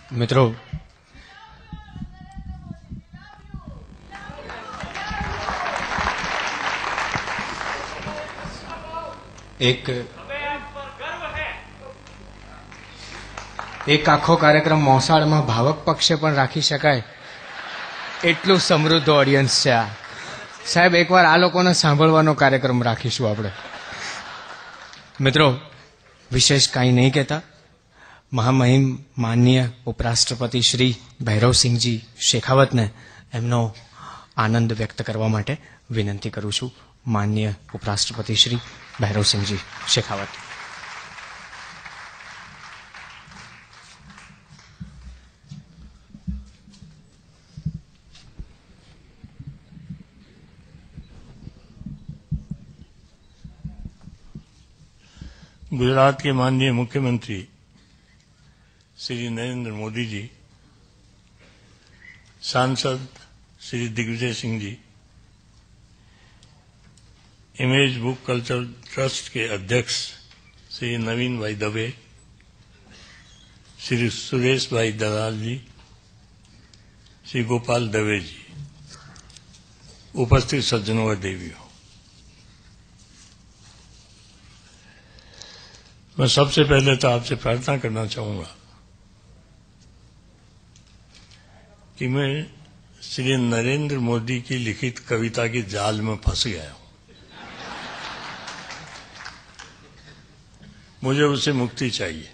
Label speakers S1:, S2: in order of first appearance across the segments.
S1: मित्रों, एक आखो कार्यक्रम मोसाळमां भावक पक्षे पण राखी शकाय એટલું સમૃદ્ધ ઓડિયન્સ છે આ. સાહેબ, એકવાર આ લોકોને સાંભળવાનો કાર્યક્રમ રાખીશું આપણે. મિત્રો, વિશેષ કાંઈ નહીં કહેતા, મહામહિમ માનનીય ઉપરાષ્ટ્રપતિ શ્રી ભૈરવસિંહજી શેખાવતને એમનો આનંદ વ્યક્ત કરવા માટે વિનંતી કરું છું. માનનીય ઉપરાષ્ટ્રપતિ શ્રી ભૈરવસિંહજી શેખાવત.
S2: गुजरात के माननीय मुख्यमंत्री श्री नरेंद्र मोदी जी, सांसद Shri Digvijay Singh ji, image book culture trust के अध्यक्ष श्री नवीन भाई दवे, श्री सुरेश भाई दलाल जी, श्री गोपाल दवे जी, उपस्थित सज्जनों व देवियों, मैं सबसे पहले तो आपसे प्रार्थना करना चाहूंगा कि मैं श्री नरेंद्र मोदी की लिखित कविता की जाल में फंस गया हूं. मुझे उससे मुक्ति चाहिए.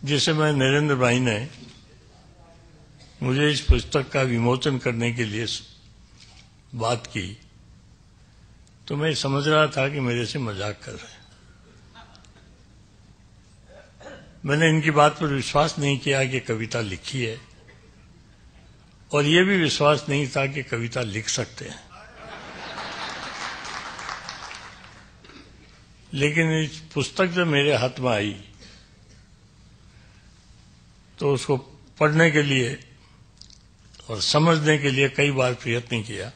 S2: जिस समय नरेंद्र भाई ने मुझे इस पुस्तक का विमोचन करने के लिए बात की तो मैं समझ रहा था कि मेरे से मजाक कर रहे हैं. मैंने इनकी बात पर विश्वास नहीं किया कि कविता लिखी है, और यह भी विश्वास नहीं था कि कविता लिख सकते हैं. लेकिन इस पुस्तक जब मेरे हाथ में आई तो उसको पढ़ने के लिए और समझने के लिए कई बार प्रयत्न किया,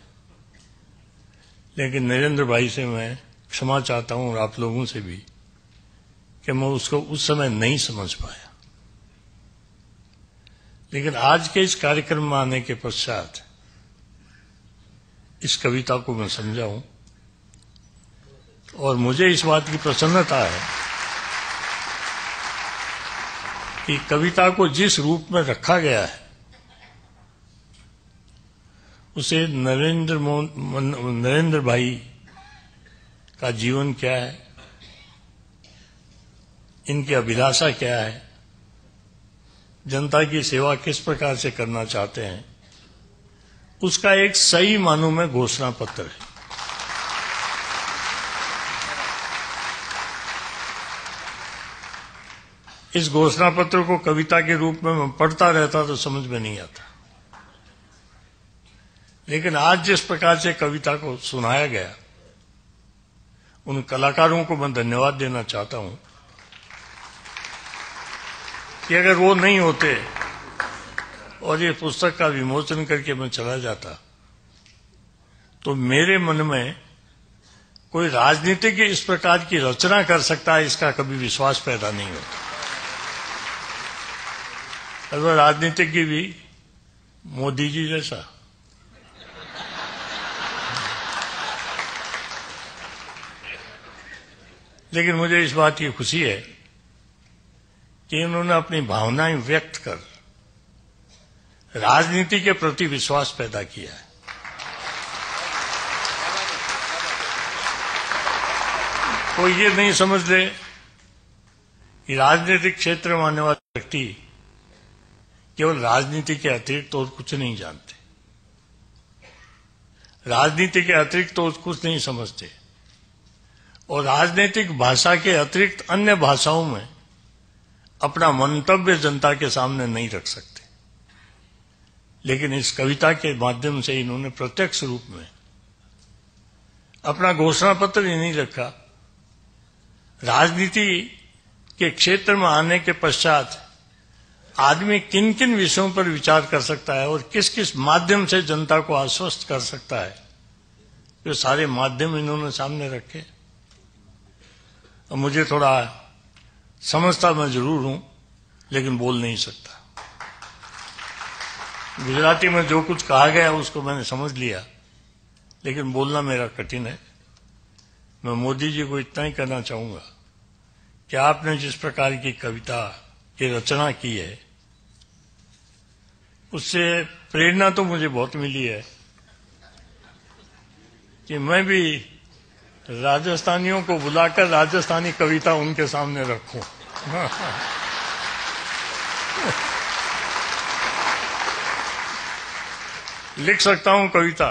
S2: लेकिन नरेंद्र भाई से मैं क्षमा चाहता हूं और आप लोगों से भी कि मैं उसको उस समय नहीं समझ पाया. लेकिन आज के इस कार्यक्रम में आने के पश्चात इस कविता को मैं समझा हूं, और मुझे इस बात की प्रसन्नता है कि कविता को जिस रूप में रखा गया है उसे नरेंद्र भाई का जीवन क्या है, इनकी अभिलाषा क्या है, जनता की सेवा किस प्रकार से करना चाहते हैं, उसका एक सही मानों में घोषणा पत्र है. इस घोषणा पत्र को कविता के रूप में मैं पढ़ता रहता तो समझ में नहीं आता, लेकिन आज जिस प्रकार से कविता को सुनाया गया, उन कलाकारों को मैं धन्यवाद देना चाहता हूं कि अगर वो नहीं होते और ये पुस्तक का विमोचन करके मैं चला जाता तो मेरे मन में कोई राजनीतिक इस प्रकार की रचना कर सकता है, इसका कभी विश्वास पैदा नहीं होता. अगर राजनीतिज्ञ भी मोदी जी जैसा, लेकिन मुझे इस बात की खुशी है कि इन्होंने अपनी भावनाएं व्यक्त कर राजनीति के प्रति विश्वास पैदा किया है. कोई ये नहीं समझ ले कि राजनीतिक क्षेत्र में आने वाले व्यक्ति केवल राजनीति के अतिरिक्त और कुछ नहीं जानते, राजनीति के अतिरिक्त और कुछ नहीं समझते, और राजनीतिक भाषा के अतिरिक्त अन्य भाषाओं में अपना मंतव्य जनता के सामने नहीं रख सकते. लेकिन इस कविता के माध्यम से इन्होंने प्रत्यक्ष रूप में अपना घोषणा पत्र ही नहीं रखा, राजनीति के क्षेत्र में आने के पश्चात आदमी किन किन विषयों पर विचार कर सकता है और किस किस माध्यम से जनता को आश्वस्त कर सकता है, ये सारे माध्यम इन्होंने सामने रखे. और मुझे थोड़ा समझता मैं जरूर हूं, लेकिन बोल नहीं सकता। गुजराती में जो कुछ कहा गया उसको मैंने समझ लिया, लेकिन बोलना मेरा कठिन है। मैं मोदी जी को इतना ही कहना चाहूंगा कि आपने जिस प्रकार की कविता की रचना की है, उससे प्रेरणा तो मुझे बहुत मिली है कि मैं भी राजस्थानियों को बुलाकर राजस्थानी कविता उनके सामने रखूं। लिख सकता हूं कविता,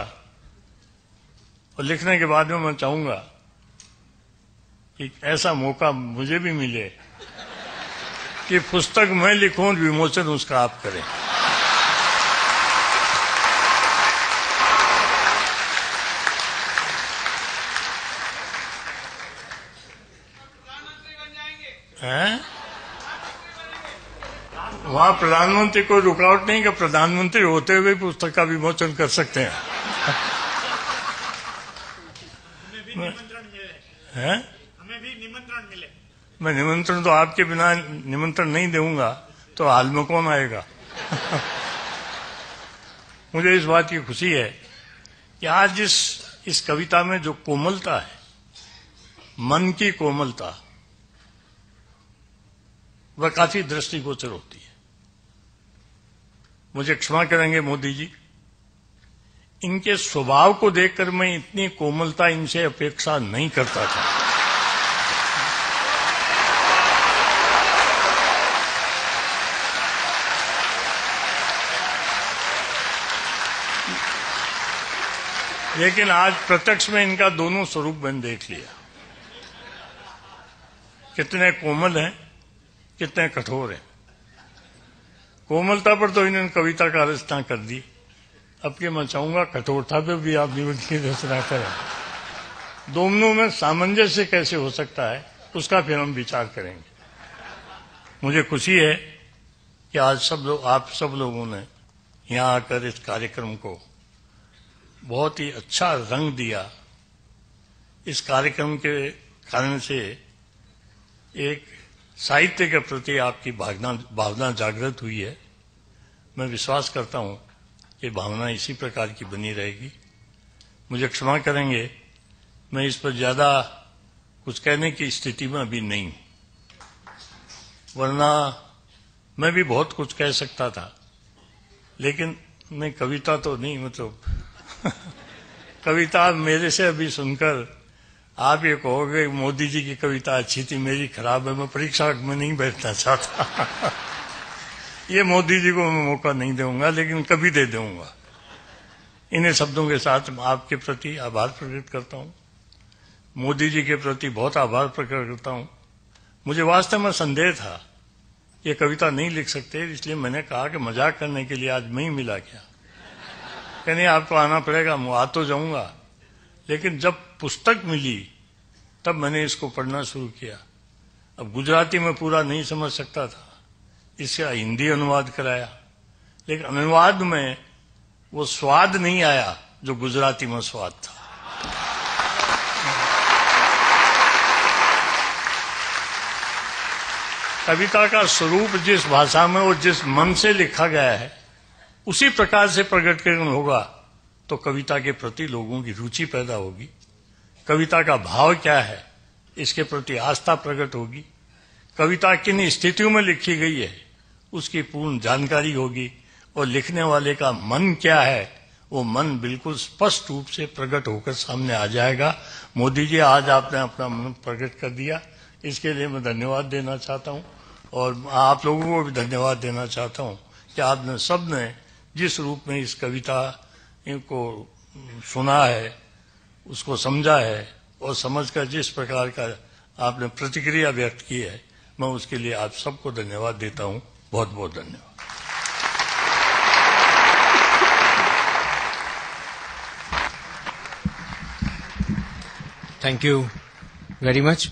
S2: और लिखने के बाद में मैं चाहूंगा कि ऐसा मौका मुझे भी मिले कि पुस्तक मैं लिखूं और विमोचन उसका आप करें। हैं? वहां प्रधानमंत्री कोई रुकावट नहीं कि प्रधानमंत्री होते हुए पुस्तक का विमोचन कर सकते हैं।
S3: हमें भी निमंत्रण मिले।
S2: मैं निमंत्रण तो आपके बिना निमंत्रण नहीं दूंगा, तो हाल में कौन आएगा? मुझे इस बात की खुशी है कि आज इस कविता में जो कोमलता है, मन की कोमलता, वह काफी दृष्टिगोचर होती है। मुझे क्षमा करेंगे मोदी जी, इनके स्वभाव को देखकर मैं इतनी कोमलता इनसे अपेक्षा नहीं करता था। लेकिन आज प्रत्यक्ष में इनका दोनों स्वरूप मैंने देख लिया, कितने कोमल हैं, कितने कठोर हैं। कोमलता पर तो इन्होंने कविता का रचना कर दी, अब के मैं चाहूंगा कठोरता पे भी आप निबंध की रचना करें। दोनों में सामंजस्य कैसे हो सकता है, उसका फिर हम विचार करेंगे। मुझे खुशी है कि आज आप सब लोगों ने यहाँ आकर इस कार्यक्रम को बहुत ही अच्छा रंग दिया। इस कार्यक्रम के कारण से एक साहित्य के प्रति आपकी भावना जागृत हुई है। मैं विश्वास करता हूं कि भावना इसी प्रकार की बनी रहेगी। मुझे क्षमा करेंगे, मैं इस पर ज्यादा कुछ कहने की स्थिति में अभी नहीं हूं, वरना मैं भी बहुत कुछ कह सकता था, लेकिन मैं कविता तो नहीं, मतलब कविता मेरे से अभी सुनकर आप ये कहोगे मोदी जी की कविता अच्छी थी, मेरी खराब है, मैं परीक्षा में नहीं बैठना चाहता। ये मोदी जी को मैं मौका नहीं दूंगा, लेकिन कभी दे दूंगा। इन्हीं शब्दों के साथ आपके प्रति आभार प्रकट करता हूं, मोदी जी के प्रति बहुत आभार प्रकट करता हूं। मुझे वास्तव में संदेह था ये कविता नहीं लिख सकते, इसलिए मैंने कहा कि मजाक करने के लिए आज मैं ही मिला क्या, कहने आपको आना पड़ेगा, मैं आ तो जाऊंगा। लेकिन जब पुस्तक मिली तब मैंने इसको पढ़ना शुरू किया। अब गुजराती में पूरा नहीं समझ सकता था, इसका हिंदी अनुवाद कराया, लेकिन अनुवाद में वो स्वाद नहीं आया जो गुजराती में स्वाद था। कविता का स्वरूप जिस भाषा में और जिस मन से लिखा गया है उसी प्रकार से प्रकटीकरण होगा तो कविता के प्रति लोगों की रुचि पैदा होगी। कविता का भाव क्या है इसके प्रति आस्था प्रकट होगी। कविता किन स्थितियों में लिखी गई है उसकी पूर्ण जानकारी होगी, और लिखने वाले का मन क्या है वो मन बिल्कुल स्पष्ट रूप से प्रकट होकर सामने आ जाएगा। मोदी जी, आज आपने अपना मन प्रकट कर दिया, इसके लिए मैं धन्यवाद देना चाहता हूं, और आप लोगों को भी धन्यवाद देना चाहता हूं कि आपने सबने जिस रूप में इस कविता को सुना है, उसको समझा है, और समझकर जिस प्रकार का आपने प्रतिक्रिया व्यक्त की है, मैं उसके लिए आप सबको धन्यवाद देता हूं। बहुत बहुत धन्यवाद।
S1: Thank you very much.